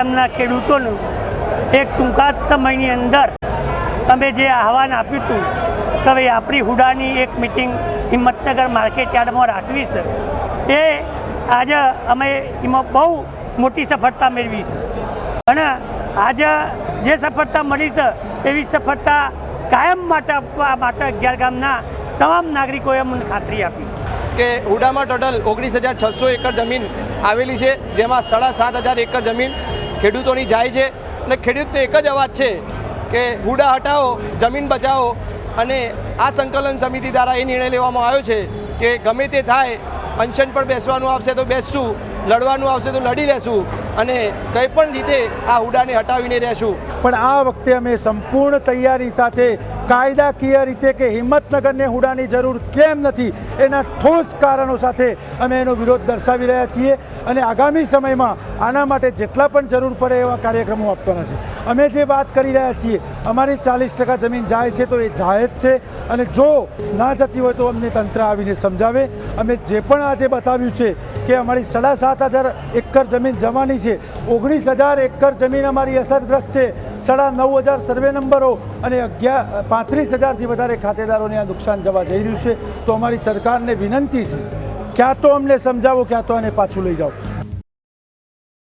ગામના ખેડૂતોનું એક ટૂંકા જ સમયની અંદર અમે જે આહવાન આપ્યું હતું કે ભાઈ આપણી હુડાની એક મિટિંગ હિંમતનગર માર્કેટ યાર્ડમાં રાખવી છે, એ આજે અમે એમાં બહુ મોટી સફળતા મેળવી છે. અને આજે જે સફળતા મળી છે એવી સફળતા કાયમ માટે આપવા માટે 11 ગામના તમામ નાગરિકોએ મને ખાતરી આપી છે કે હુડામાં ટોટલ 19,600 એકર જમીન આવેલી છે, જેમાં 7,500 એકર જમીન ખેડૂતોની જાય છે. અને ખેડૂતનો એક જ અવાજ છે કે હુડા હટાવો, જમીન બચાવો. અને આ સંકલન સમિતિ દ્વારા એ નિર્ણય લેવામાં આવ્યો છે કે ગમે તે થાય, અનશન પર બેસવાનું આવશે તો બેસશું, લડવાનું આવશે તો લડી લેશું અને કંઈ પણ રીતે આ હુડાને હટાવીને રહેશું. પણ આ વખતે અમે સંપૂર્ણ તૈયારી સાથે કાયદાકીય રીતે કે હિંમતનગરને હુડાની જરૂર કેમ નથી એના ઠોસ કારણો સાથે અમે એનો વિરોધ દર્શાવી રહ્યા છીએ. અને આગામી સમયમાં આના માટે જેટલા પણ જરૂર પડે એવા કાર્યક્રમો આપવાના છે. અમે જે વાત કરી રહ્યા છીએ, અમારી 40% જમીન જાય છે તો એ જાય જ છે. અને જો ના જતી હોય તો અમને તંત્ર આવીને સમજાવે. અમે જે પણ આજે બતાવ્યું છે કે અમારી 7,500 એકર જમીન જવાની છે, 19,000 એકર જમીન અમારી અસરગ્રસ્ત છે, 9,500 સર્વે નંબરો અને 35,000થી વધારે ખાતેદારોને આ નુકસાન જવા જઈ રહ્યું છે. તો અમારી સરકારને વિનંતી છે, ક્યાં તો અમને સમજાવો, ક્યાં તો આને પાછું લઈ જાઓ.